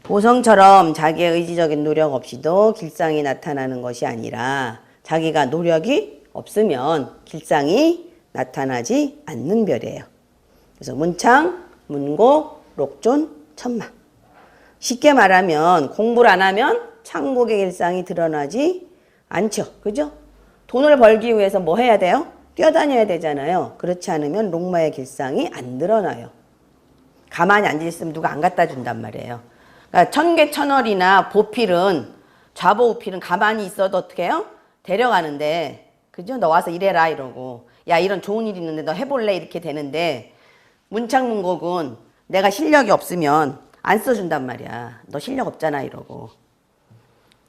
보성처럼 자기의 의지적인 노력 없이도 길상이 나타나는 것이 아니라 자기가 노력이 없으면 길상이 나타나지 않는 별이에요. 그래서 문창, 문곡, 록존, 천마. 쉽게 말하면 공부를 안 하면 창곡의 길상이 드러나지 않죠. 그죠? 돈을 벌기 위해서 뭐 해야 돼요? 뛰어다녀야 되잖아요. 그렇지 않으면 록마의 길상이 안 드러나요. 가만히 앉아있으면 누가 안 갖다 준단 말이에요. 그러니까 천개천월이나 보필은, 좌보우필은 가만히 있어도 어떻게 해요? 데려가는데, 그죠? 너 와서 일해라 이러고, 야 이런 좋은 일 있는데 너 해볼래? 이렇게 되는데, 문창문곡은 내가 실력이 없으면 안 써준단 말이야. 너 실력 없잖아 이러고.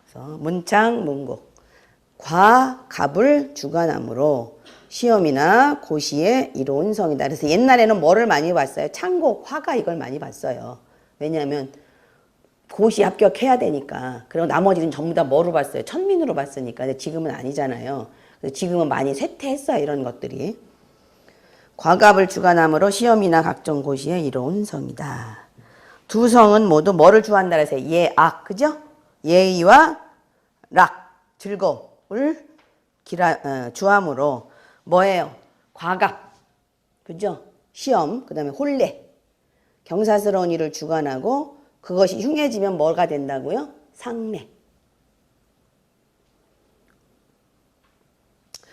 그래서 문창문곡, 과, 갑을 주관함으로 시험이나 고시에 이로운 성이다. 그래서 옛날에는 뭐를 많이 봤어요? 창곡, 화가 이걸 많이 봤어요. 왜냐하면 고시 합격해야 되니까. 그리고 나머지는 전부 다 뭐로 봤어요? 천민으로 봤으니까. 근데 지금은 아니잖아요. 지금은 많이 쇠퇴했어요. 이런 것들이. 과갑을 주관함으로 시험이나 각종 고시에 이로운 성이다. 두 성은 모두 뭐를 주한다 그래서 예, 악, 그죠? 예의와 락, 즐거움을 주함으로 뭐예요? 과갑, 그죠? 시험, 그 다음에 혼례, 경사스러운 일을 주관하고 그것이 흉해지면 뭐가 된다고요? 상례.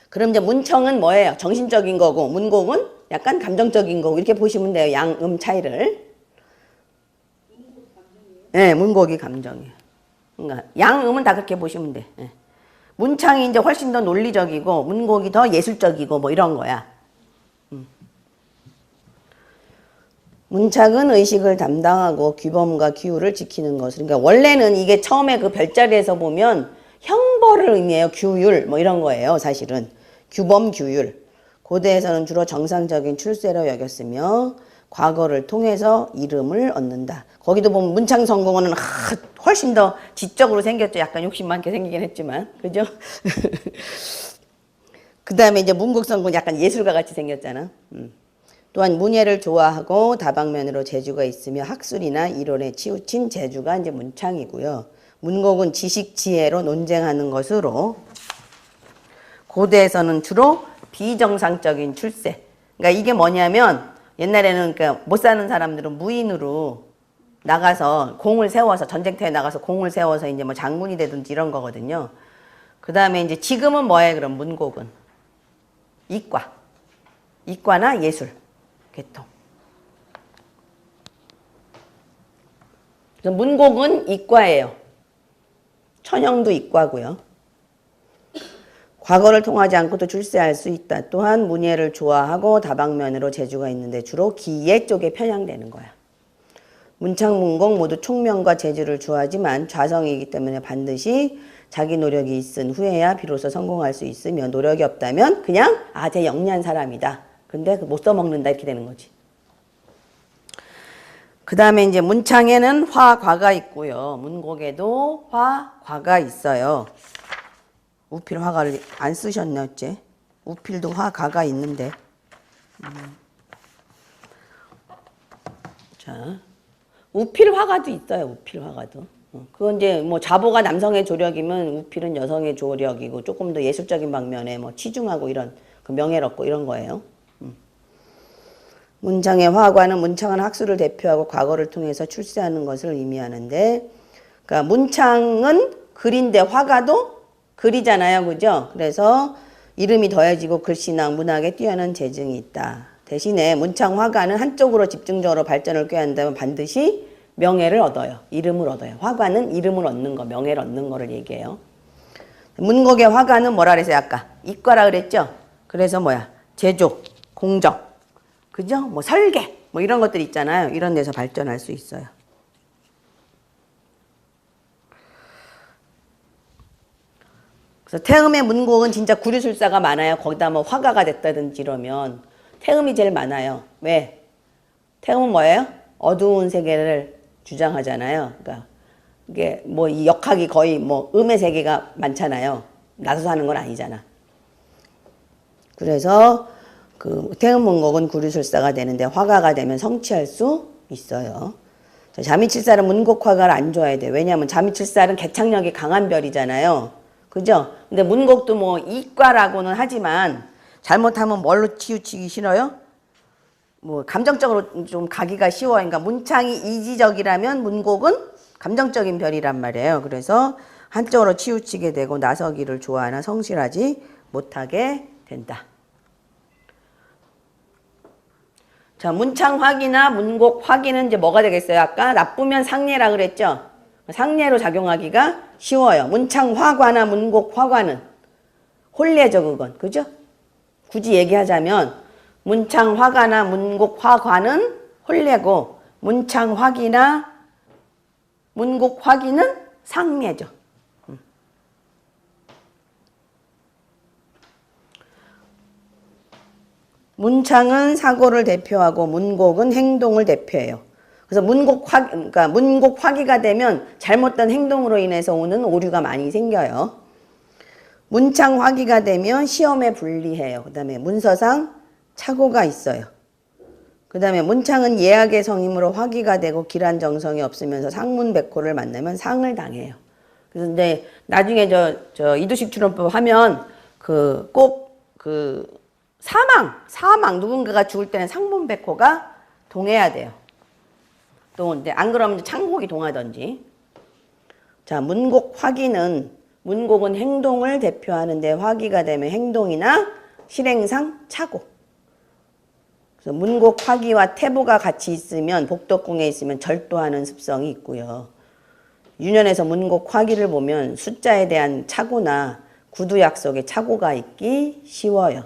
그럼 이제 문청은 뭐예요? 정신적인 거고 문곡은 약간 감정적인 거고 이렇게 보시면 돼요. 양음 차이를. 네, 문곡이 감정이에요. 그러니까 양음은 다 그렇게 보시면 돼. 네. 문창이 이제 훨씬 더 논리적이고 문곡이 더 예술적이고 뭐 이런 거야. 문착은 의식을 담당하고 규범과 규율을 지키는 것을. 그러니까 원래는 이게 처음에 그 별자리에서 보면 형벌을 의미해요. 규율 뭐 이런 거예요. 사실은 규범 규율. 고대에서는 주로 정상적인 출세로 여겼으며 과거를 통해서 이름을 얻는다. 거기도 보면 문창성공원은 훨씬 더 지적으로 생겼죠. 약간 욕심 많게 생기긴 했지만 그죠? 그 다음에 이제 문국성공은 약간 예술가 같이 생겼잖아. 또한 문예를 좋아하고 다방면으로 재주가 있으며 학술이나 이론에 치우친 재주가 이제 문창이고요. 문곡은 지식 지혜로 논쟁하는 것으로 고대에서는 주로 비정상적인 출세. 그러니까 이게 뭐냐면 옛날에는 그러니까 못 사는 사람들은 무인으로 나가서 공을 세워서 전쟁터에 나가서 공을 세워서 이제 뭐 장군이 되든지 이런 거거든요. 그 다음에 이제 지금은 뭐예요? 그럼 문곡은 이과, 이과나 예술. 계통. 그래서 문곡은 이과예요. 천형도 이과고요. 과거를 통하지 않고도 출세할 수 있다. 또한 문예를 좋아하고 다방면으로 재주가 있는데 주로 기예 쪽에 편향되는 거야. 문창, 문곡 모두 총명과 재주를 좋아하지만 좌성이기 때문에 반드시 자기 노력이 있은 후에야 비로소 성공할 수 있으며 노력이 없다면 그냥 쟤 영리한 사람이다. 근데 못 써먹는다 이렇게 되는 거지. 그 다음에 이제 문창에는 화, 과가 있고요. 문곡에도 화, 과가 있어요. 우필, 화가를 안 쓰셨네 어째. 우필도 화, 과가 있는데. 자, 우필, 화가도 있어요. 우필, 화가도. 그건 이제 뭐 자보가 남성의 조력이면 우필은 여성의 조력이고 조금 더 예술적인 방면에 뭐 치중하고 이런 그 명예롭고 이런 거예요. 문창의 화과는 문창은 학술을 대표하고 과거를 통해서 출세하는 것을 의미하는데, 그러니까 문창은 글인데 화가도 글이잖아요, 그죠? 그래서 이름이 더해지고 글씨나 문학에 뛰어난 재능이 있다. 대신에 문창 화가는 한쪽으로 집중적으로 발전을 꾀한다면 반드시 명예를 얻어요. 이름을 얻어요. 화가는 이름을 얻는 거, 명예를 얻는 거를 얘기해요. 문곡의 화가는 뭐라 그랬어요, 아까? 이과라 그랬죠? 그래서 뭐야? 제조, 공정. 그죠? 뭐 설계, 뭐 이런 것들 있잖아요. 이런 데서 발전할 수 있어요. 그래서 태음의 문곡은 진짜 구류술사가 많아요. 거기다 뭐 화가가 됐다든지 이러면 태음이 제일 많아요. 왜? 태음은 뭐예요? 어두운 세계를 주장하잖아요. 그러니까 이게 뭐 이 역학이 거의 뭐 음의 세계가 많잖아요. 나서서 하는 건 아니잖아. 그래서 그 태음문곡은 구류술사가 되는데 화가가 되면 성취할 수 있어요. 자미칠살은 문곡화가를 안 줘야 돼. 왜냐하면 자미칠살은 개착력이 강한 별이잖아요. 그죠? 근데 문곡도 뭐 이과라고는 하지만 잘못하면 뭘로 치우치기 싫어요? 뭐 감정적으로 좀 가기가 쉬워요. 그러니까 문창이 이지적이라면 문곡은 감정적인 별이란 말이에요. 그래서 한쪽으로 치우치게 되고 나서기를 좋아하나 성실하지 못하게 된다. 자, 문창화기나 문곡화기는 이제 뭐가 되겠어요? 아까 나쁘면 상례라 그랬죠? 상례로 작용하기가 쉬워요. 문창화과나 문곡화과는 혼례죠, 그건. 그죠? 굳이 얘기하자면 문창화가나 문곡화과는 혼례고 문창화기나 문곡화기는 상례죠. 문창은 사고를 대표하고 문곡은 행동을 대표해요. 그래서 그러니까 문곡화기가 되면 잘못된 행동으로 인해서 오는 오류가 많이 생겨요. 문창화기가 되면 시험에 불리해요. 그 다음에 문서상 착오가 있어요. 그 다음에 문창은 예약의 성임으로 화기가 되고 기란정성이 없으면서 상문백호를 만나면 상을 당해요. 그래서 이제 나중에 저 이두식 출원법 하면 꼭 사망 누군가가 죽을 때는 상문백호가 동해야 돼요. 또 이제 안 그러면 창곡이 동하든지. 자, 문곡화기는 문곡은 행동을 대표하는데 화기가 되면 행동이나 실행상 착오. 그래서 문곡화기와 태보가 같이 있으면 복덕궁에 있으면 절도하는 습성이 있고요. 유년에서 문곡화기를 보면 숫자에 대한 착오나 구두 약속에 착오가 있기 쉬워요.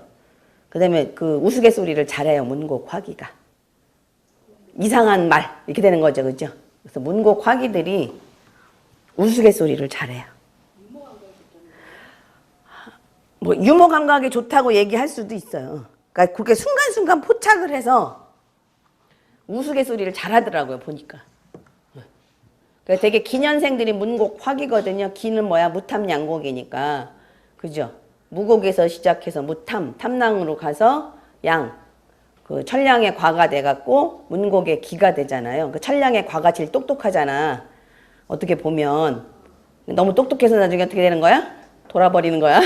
그 다음에 우스갯소리를 잘해요. 문곡화기가. 이상한 말 이렇게 되는 거죠. 그죠? 그래서 문곡화기들이 우스갯소리를 잘해요. 뭐 유머 감각이 좋다고 얘기할 수도 있어요. 그러니까 그렇게 순간순간 포착을 해서 우스갯소리를 잘하더라고요. 보니까. 그러니까 되게 기년생들이 문곡화기거든요. 기는 뭐야? 무탐양곡이니까. 그죠? 무곡에서 시작해서 무탐, 탐낭으로 가서 철량의 과가 돼갖고 문곡의 기가 되잖아요. 그 철량의 과가 제일 똑똑하잖아. 어떻게 보면. 너무 똑똑해서 나중에 어떻게 되는 거야? 돌아버리는 거야.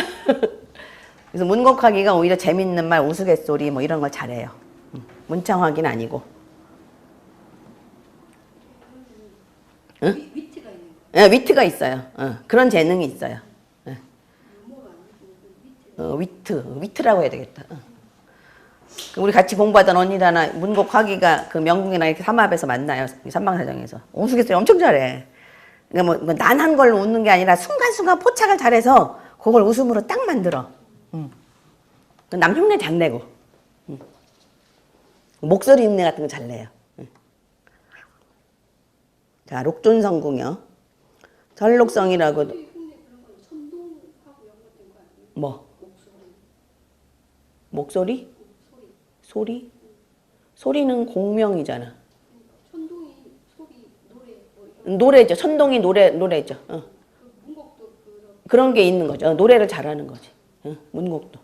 그래서 문곡화기가 오히려 재밌는 말, 우스갯소리 뭐 이런 걸 잘해요. 문창화기는 아니고. 응? 위트가 있는 거야? 네, 위트가 있어요. 그런 재능이 있어요. 위트라고 해야 되겠다. 우리 같이 공부하던 언니들 하나 문곡화기가 그 명궁이랑 이렇게 삼합에서 만나요. 삼방사정에서. 우스갯소리 엄청 잘해. 그러니까 뭐 난한 걸로 웃는 게 아니라 순간순간 포착을 잘해서 그걸 웃음으로 딱 만들어. 남 흉내 잘 내고. 목소리 흉내 같은 거 잘 내요. 자, 록존성궁이요. 전록성이라고도. 뭐? 목소리? 소리? 소리는 공명이잖아. 천동이 소리, 노래죠. 천동이 노래죠. 그런 게 있는 거죠. 노래를 잘하는 거지. 문곡도.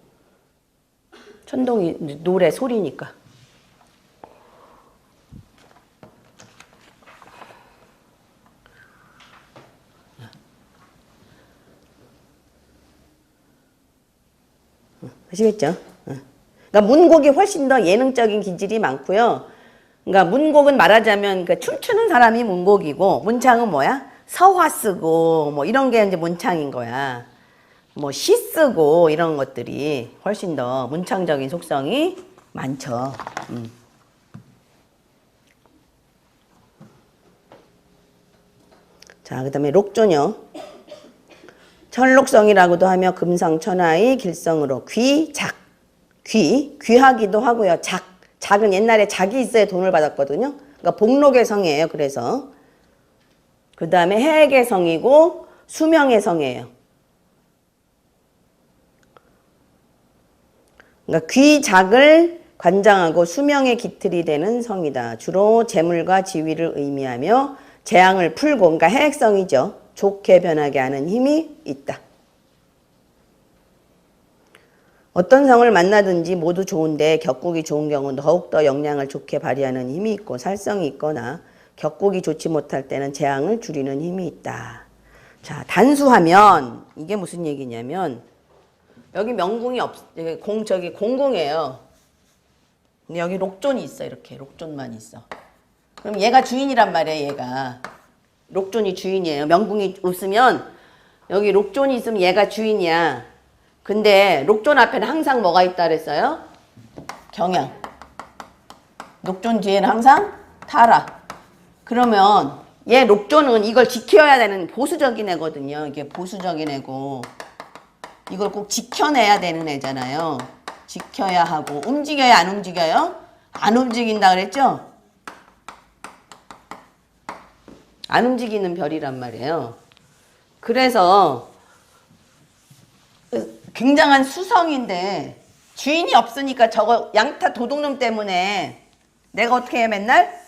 천동이 노래, 소리니까. 아시겠죠? 그러니까 문곡이 훨씬 더 예능적인 기질이 많고요. 그러니까 문곡은 말하자면 춤추는 사람이 문곡이고 문창은 뭐야? 서화 쓰고 뭐 이런 게 이제 문창인 거야. 뭐 시 쓰고 이런 것들이 훨씬 더 문창적인 속성이 많죠. 자, 그 다음에 록조녀. 천록성이라고도 하며 금상천하의 길성으로 귀작. 귀하기도 하고요. 작은 옛날에 작이 있어야 돈을 받았거든요. 그러니까 복록의 성이에요. 그래서 그 다음에 해액의 성이고 수명의 성이에요. 그러니까 귀작을 관장하고 수명의 기틀이 되는 성이다. 주로 재물과 지위를 의미하며 재앙을 풀고, 그러니까 해액성이죠. 좋게 변하게 하는 힘이 있다. 어떤 성을 만나든지 모두 좋은데 격국이 좋은 경우는 더욱더 역량을 좋게 발휘하는 힘이 있고 살성이 있거나 격국이 좋지 못할 때는 재앙을 줄이는 힘이 있다. 자, 단수하면 이게 무슨 얘기냐면 여기 명궁이 저기 공궁이에요. 근데 여기 록존이 있어. 이렇게 록존만 있어. 그럼 얘가 주인이란 말이에요. 얘가 록존이 주인이에요. 명궁이 없으면 여기 록존이 있으면 얘가 주인이야. 근데 록존 앞에는 항상 뭐가 있다 그랬어요? 경양. 록존 뒤에는 항상 타라. 그러면 얘 록존은 이걸 지켜야 되는 보수적인 애거든요. 이게 보수적인 애고 이걸 꼭 지켜내야 되는 애잖아요. 지켜야 하고 움직여야 안 움직여요? 안 움직인다 그랬죠? 안 움직이는 별이란 말이에요. 그래서 굉장한 수성인데 주인이 없으니까 저거 양타 도둑놈 때문에 내가 어떻게 해 맨날?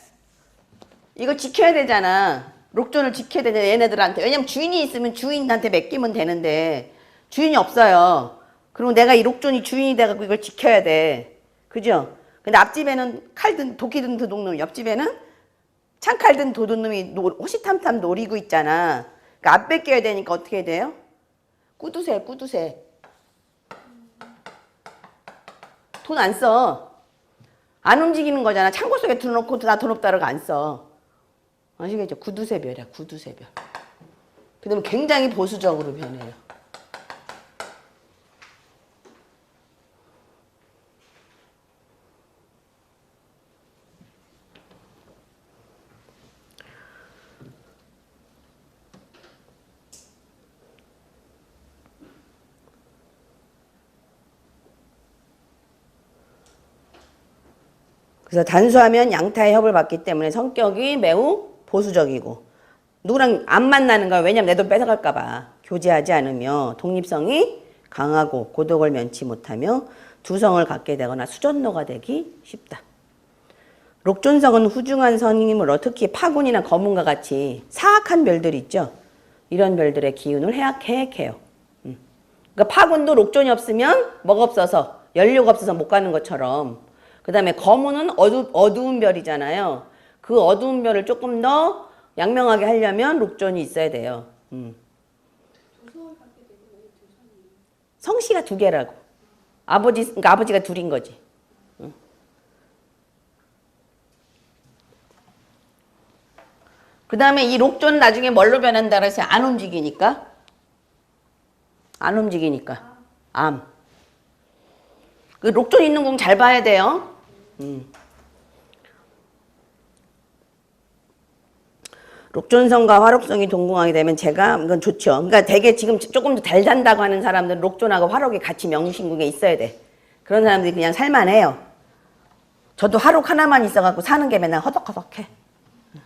이거 지켜야 되잖아. 록존을 지켜야 되잖아 얘네들한테. 왜냐면 주인이 있으면 주인한테 맡기면 되는데 주인이 없어요. 그리고 내가 이 록존이 주인이 돼갖고 이걸 지켜야 돼. 그죠? 근데 앞집에는 칼든 도끼 든 도둑놈, 옆집에는 창칼 든 도둑놈이 호시탐탐 노리고 있잖아. 그러니까 안 뺏겨야 되니까 어떻게 돼요? 꾸두세. 돈 안 써. 안 움직이는 거잖아. 창고 속에 들어놓고 나 돈 없다라고 안 써. 아시겠죠? 구두쇠별이야. 구두쇠별. 그 다음에 굉장히 보수적으로 변해요. 그래서 단수하면 양타의 협을 받기 때문에 성격이 매우 보수적이고 누구랑 안 만나는 거야. 왜냐면 내 돈 뺏어갈까 봐. 교제하지 않으며 독립성이 강하고 고독을 면치 못하며 두성을 갖게 되거나 수전노가 되기 쉽다. 록존성은 후중한 선이므로 특히 파군이나 거문과 같이 사악한 별들이 있죠. 이런 별들의 기운을 해악해요. 그러니까 파군도 록존이 없으면 뭐가 없어서 연료가 없어서 못 가는 것처럼 그 다음에 거문은 어두운 별이잖아요. 그 어두운 별을 조금 더 양명하게 하려면 록존이 있어야 돼요. 성씨가 두 개라고. 그러니까 아버지가 둘인 거지. 그 다음에 이 록존 나중에 뭘로 변한다 그래서 안 움직이니까. 암. 그 록존 있는 궁 잘 봐야 돼요. 록존성과 화록성이 동궁하게 되면 이건 좋죠. 그러니까 되게 지금 조금 더 잘 산다고 하는 사람들은 록존하고 화록이 같이 명신궁에 있어야 돼. 그런 사람들이 그냥 살만해요. 저도 화록 하나만 있어갖고 사는 게 맨날 허덕허덕해.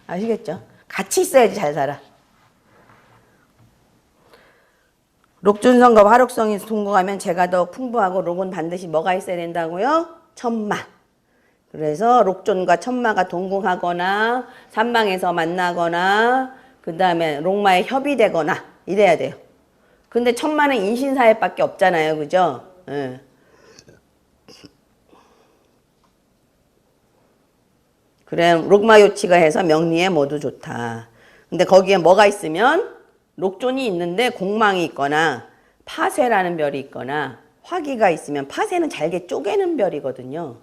아시겠죠? 같이 있어야지 잘 살아. 록존성과 화록성이 동궁하면 재가 더 풍부하고 록은 반드시 뭐가 있어야 된다고요? 천마. 그래서 록존과 천마가 동궁하거나 산방에서 만나거나 그 다음에 록마에 협이 되거나 이래야 돼요. 근데 천마는 인신사회밖에 없잖아요. 그죠? 예. 그래 록마 요치가 해서 명리에 모두 좋다. 근데 거기에 뭐가 있으면 록존이 있는데 공망이 있거나 파쇄라는 별이 있거나 화기가 있으면 파쇄는 잘게 쪼개는 별이거든요.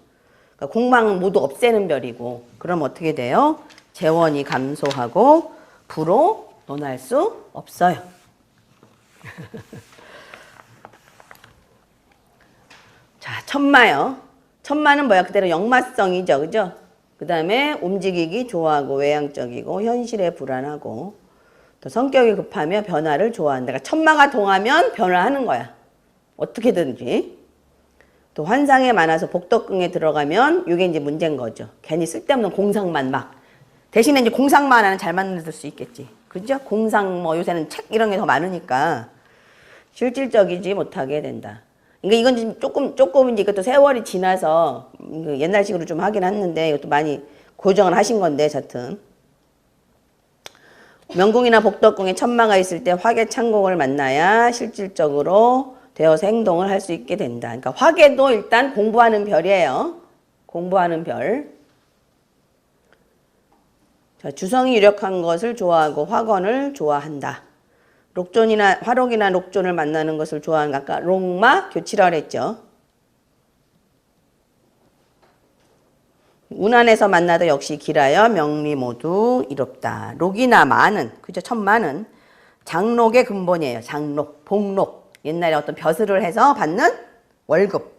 그러니까 공망은 모두 없애는 별이고 그럼 어떻게 돼요? 재원이 감소하고 부로 논할 수 없어요. 자, 천마요. 천마는 뭐야? 그대로 역마성이죠. 그죠? 그 다음에 움직이기 좋아하고 외향적이고 현실에 불안하고 또 성격이 급하며 변화를 좋아한다. 그러니까 천마가 동하면 변화하는 거야. 어떻게든지. 또 환상에 많아서 복덕궁에 들어가면 이게 이제 문제인 거죠. 괜히 쓸데없는 공상만 막. 대신에 이제 공상만 하는 잘 만들 수 있겠지. 그죠? 공상 뭐 요새는 책 이런 게 더 많으니까 실질적이지 못하게 된다. 그러니까 이건 조금 이제 이것도 세월이 지나서 옛날식으로 좀 하긴 했는데 이것도 많이 고정을 하신 건데 여하튼 명궁이나 복덕궁에 천마가 있을 때 화계창곡을 만나야 실질적으로 되어서 행동을 할 수 있게 된다. 그러니까 화계도 일단 공부하는 별이에요. 공부하는 별. 자, 주성이 유력한 것을 좋아하고 화건을 좋아한다. 록존이나 화록이나 록존을 만나는 것을 좋아하는 아까 록마 교치라 그랬죠. 운안에서 만나도 역시 길하여 명리 모두 이롭다. 록이나 마는 그죠? 천마는 장록의 근본이에요. 장록, 복록. 옛날에 어떤 벼슬을 해서 받는 월급.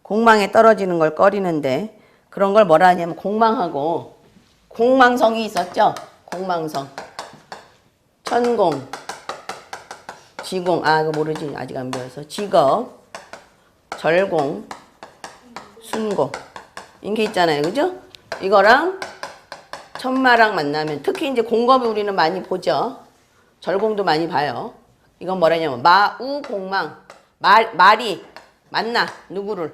공망에 떨어지는 걸 꺼리는데 그런 걸 뭐라 하냐면 공망하고 공망성이 있었죠. 공망성. 천공, 지공, 그거 모르지. 아직 안 배워서. 직업, 절공, 순공. 이게 있잖아요. 그죠? 이거랑 천마랑 만나면 특히 이제 공검이 우리는 많이 보죠. 절공도 많이 봐요. 이건 뭐라냐면 마우 공망. 말이 만나. 누구를?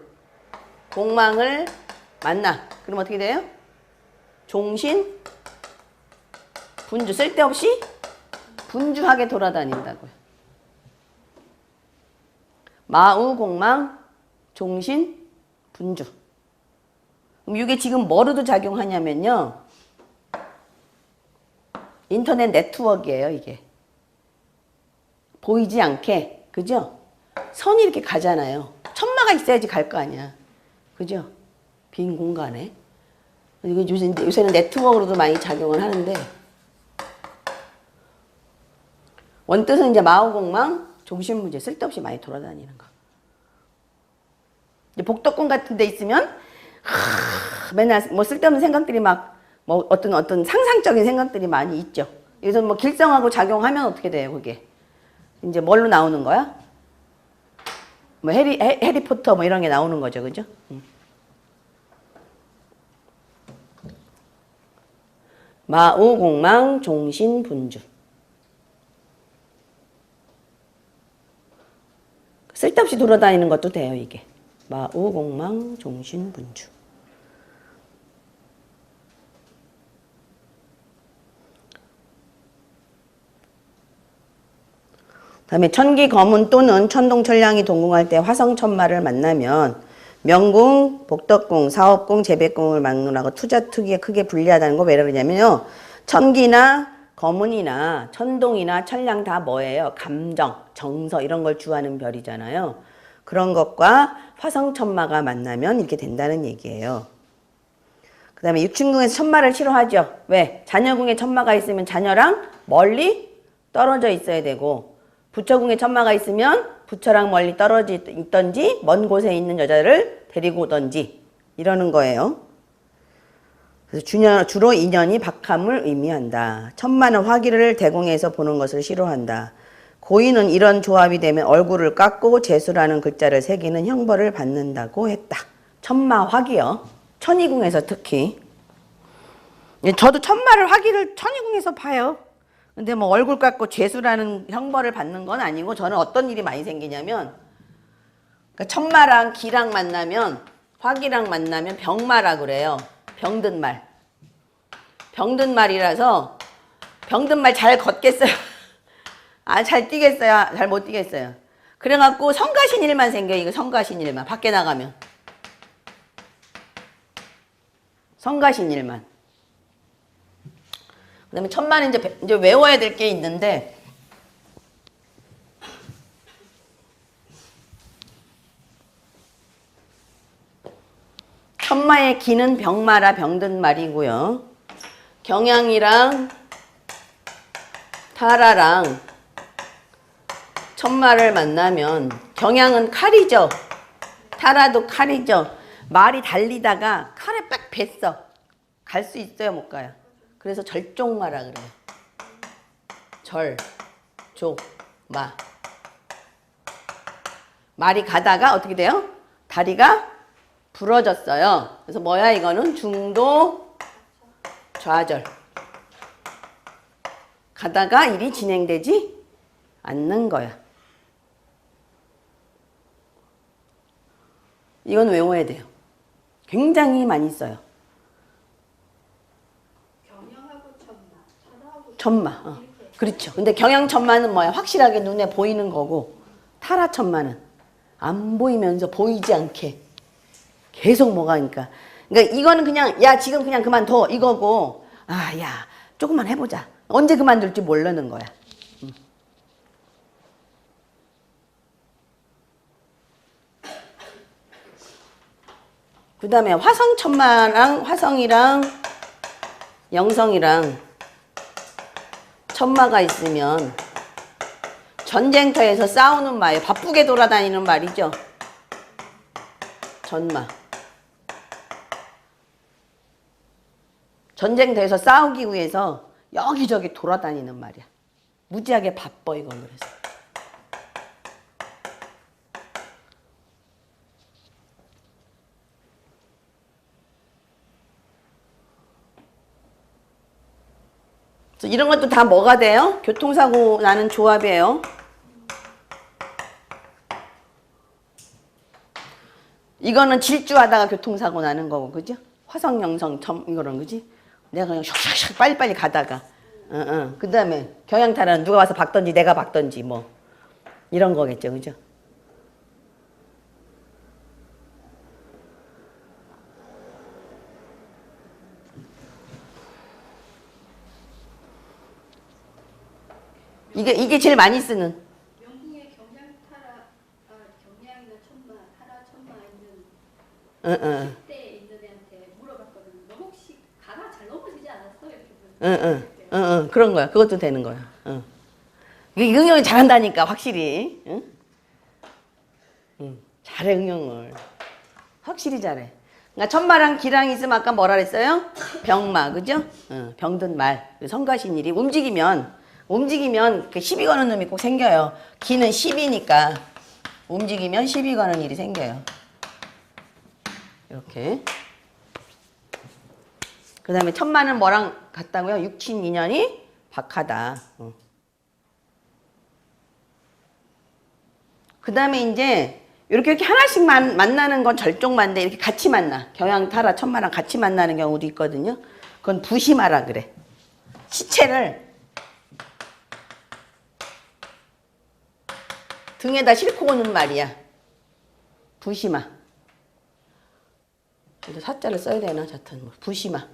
공망을 만나. 그럼 어떻게 돼요? 종신 분주. 쓸데없이 분주하게 돌아다닌다고요. 마우 공망 종신 분주. 그럼 이게 지금 뭐로도 작용하냐면요. 인터넷 네트워크예요, 이게. 보이지 않게, 그죠? 선이 이렇게 가잖아요. 천마가 있어야지 갈 거 아니야. 그죠? 빈 공간에. 요새는 네트워크로도 많이 작용을 하는데, 원뜻은 이제 마오공망, 종신문제 쓸데없이 많이 돌아다니는 거. 이제 복덕궁 같은 데 있으면, 맨날 뭐 쓸데없는 생각들이 뭐 어떤 상상적인 생각들이 많이 있죠. 그래서 뭐 길성하고 작용하면 어떻게 돼요, 그게? 이제 뭘로 나오는 거야? 뭐 해리포터 뭐 이런 게 나오는 거죠, 그죠? 마우공망 종신분주. 쓸데없이 돌아다니는 것도 돼요, 이게. 마우공망 종신분주. 다음에 천기 거문 또는 천동천량이 동궁할 때 화성천마를 만나면 명궁, 복덕궁, 사업궁, 재배궁을 막론하고 투자투기에 크게 불리하다는 거 왜 그러냐면요. 천기나 거문이나 천동이나 천량 다 뭐예요? 감정, 정서 이런 걸 주하는 별이잖아요. 그런 것과 화성천마가 만나면 이렇게 된다는 얘기예요. 그 다음에 육춘궁에서 천마를 싫어하죠. 왜? 자녀궁에 천마가 있으면 자녀랑 멀리 떨어져 있어야 되고 부처궁에 천마가 있으면 부처랑 멀리 떨어져 있던지 먼 곳에 있는 여자를 데리고 오던지 이러는 거예요. 그래서 주로 인연이 박함을 의미한다. 천마는 화기를 대공에서 보는 것을 싫어한다. 고인은 이런 조합이 되면 얼굴을 깎고 재수라는 글자를 새기는 형벌을 받는다고 했다. 천마 화기요. 천이궁에서 특히. 저도 천마를 화기를 천이궁에서 봐요. 근데 뭐 얼굴 깎고 죄수라는 형벌을 받는 건 아니고 저는 어떤 일이 많이 생기냐면 그러니까 천마랑 기랑 만나면 화기랑 만나면 병마라 그래요. 병든 말. 병든 말이라서 병든 말 잘 걷겠어요? 잘 뛰겠어요? 잘 못 뛰겠어요? 그래갖고 성가신 일만 생겨요. 이거 성가신 일만. 밖에 나가면. 성가신 일만. 그 다음에 천마는 이제 외워야 될 게 있는데, 천마의 기는 병마라 병든 말이고요. 경양이랑 타라랑 천마를 만나면 경양은 칼이죠. 타라도 칼이죠. 말이 달리다가 칼에 빡 뱄어. 갈 수 있어요, 못 가요? 그래서 절종마라 그래요. 절, 족, 마. 말이 가다가 어떻게 돼요? 다리가 부러졌어요. 그래서 뭐야 이거는 중도 좌절. 가다가 일이 진행되지 않는 거야. 이건 외워야 돼요. 굉장히 많이 써요. 천마. 그렇죠. 근데 경양천마는 뭐야? 확실하게 눈에 보이는 거고 타라천마는 안 보이면서 보이지 않게 계속 뭐가 그러니까 이거는 그냥 야 지금 그냥 그만둬 이거고 아, 야, 조금만 해보자. 언제 그만둘지 모르는 거야. 그 다음에 화성천마랑 화성이랑 영성이랑 천마가 있으면 전쟁터에서 싸우는 말이에요. 바쁘게 돌아다니는 말이죠. 전마. 전쟁터에서 싸우기 위해서 여기저기 돌아다니는 말이야. 무지하게 바빠 이건 그래서. 이런 것도 다 뭐가 돼요? 교통사고 나는 조합이에요. 이거는 질주하다가 교통사고 나는 거고, 그죠? 화성, 영성, 이거는, 그지? 내가 그냥 샥샥샥 빨리빨리 가다가. 그 다음에 경향탈환 누가 와서 박던지 내가 박던지 뭐. 이런 거겠죠, 그죠? 이게 제일 많이 쓰는. 명궁에 경량이나 천마, 타라, 천마 있는 그때 있는 애한테 물어봤거든요. 너 혹시 가라 잘 넘어지지 않았어? 이렇게 그런 거야. 그것도 되는 거야. 이게 응용을 잘한다니까 확실히. 잘해 응용을. 확실히 잘해. 그러니까 천마랑 기랑 있으면 아까 뭐라 그랬어요? 병마, 그죠? 병든 말. 성가신 일이 움직이면 그 시비 거는 놈이 꼭 생겨요. 기는 10이니까 움직이면 시비 거는 일이 생겨요. 이렇게. 그 다음에 천마는 뭐랑 같다고요? 육친 인연이 박하다. 그 다음에 이제 이렇게 하나씩 만나는 건 절종마인데 이렇게 같이 만나. 경양, 타라, 천마랑 같이 만나는 경우도 있거든요. 그건 부시마라 그래. 시체를 등에다 싣고 오는 말이야. 부시마. 근데 사자를 써야 되나? 자튼 부시마.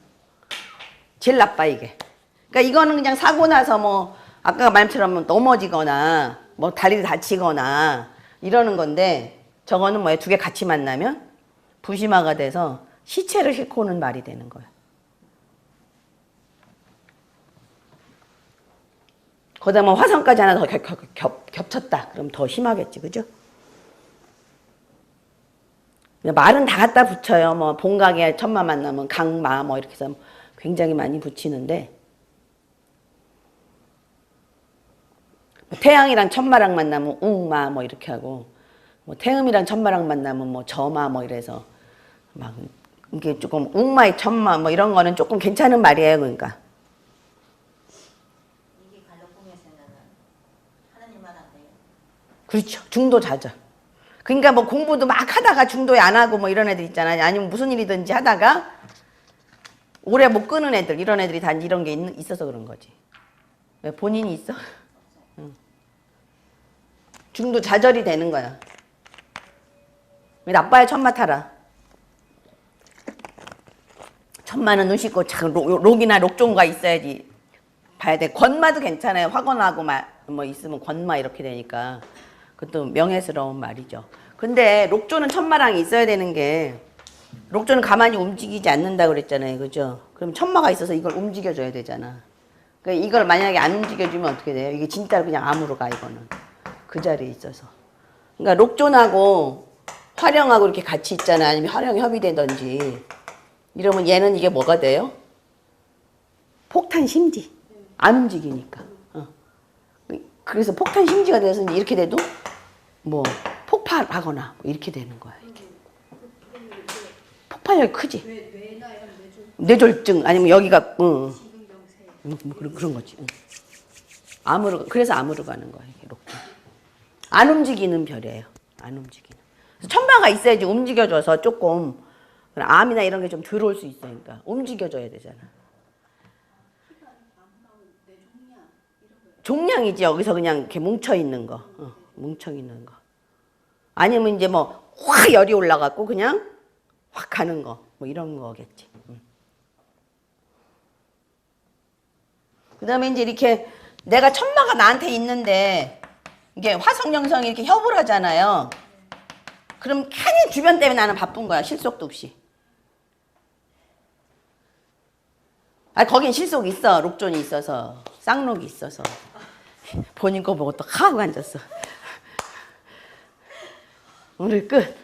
제일 나빠 이게. 그러니까 이거는 그냥 사고 나서 뭐 아까 말처럼 넘어지거나 뭐 다리를 다치거나 이러는 건데 저거는 뭐야? 두 개 같이 만나면 부시마가 돼서 시체를 싣고 오는 말이 되는 거야. 거기다 뭐 화성까지 하나 더 겹쳤다. 그럼 더 심하겠지, 그죠? 말은 다 갖다 붙여요. 뭐 본각에 천마 만나면 강마 뭐 이렇게 해서 굉장히 많이 붙이는데 태양이랑 천마랑 만나면 웅마 뭐 이렇게 하고 뭐 태음이랑 천마랑 만나면 뭐 저마 뭐 이래서 막 이게 조금 웅마의 천마 뭐 이런 거는 조금 괜찮은 말이에요. 그러니까. 그렇죠. 중도자절. 그러니까 뭐 공부도 막 하다가 중도에 안 하고 뭐 이런 애들 있잖아요. 아니면 무슨 일이든지 하다가 오래 못 끄는 애들, 이런 애들이 다 이런 게 있어서 그런 거지. 왜 본인이 있어? 응. 중도자절이 되는 거야. 나빠야 천마 타라. 천마는 눈 씻고 참 록이나 록종가 있어야지 봐야 돼. 권마도 괜찮아요. 화건하고 뭐 있으면 권마 이렇게 되니까. 그것도 명예스러운 말이죠. 근데 록조는 천마랑 있어야 되는 게 록조는 가만히 움직이지 않는다고 그랬잖아요. 그죠? 그럼 천마가 있어서 이걸 움직여줘야 되잖아. 그러니까 이걸 만약에 안 움직여주면 어떻게 돼요? 이게 진짜로 그냥 암으로 가, 이거는. 그 자리에 있어서. 그러니까 록조하고 화령하고 이렇게 같이 있잖아. 아니면 화령이 협의되든지. 이러면 얘는 이게 뭐가 돼요? 폭탄 심지. 안 움직이니까. 그래서 폭탄 심지가 돼서 이렇게 돼도 뭐 폭발하거나 뭐 이렇게 되는 거야. 이게. 폭발력이 크지. 뇌졸중 아니면 여기가 뭐 그런 거지. 암으로 그래서 암으로 가는 거야 이게 록조. 안 움직이는 별이에요. 안 움직이는. 천마가 있어야지 움직여줘서 조금 암이나 이런 게 좀 들어올 수 있으니까 움직여줘야 되잖아. 종량이지. 여기서 그냥 이렇게 뭉쳐 있는 거, 뭉쳐 있는 거. 아니면 이제 뭐 확 열이 올라갖고 그냥 확 가는 거, 뭐 이런 거겠지. 그 다음에 이제 이렇게 내가 천마가 나한테 있는데 이게 화성영성이 이렇게 협을 하잖아요. 그럼 괜히 주변 때문에 나는 바쁜 거야. 실속도 없이. 아, 거긴 실속 있어. 록존이 있어서. 쌍록이 있어서. 본인 거 보고 또 하고 앉았어. 오늘 끝.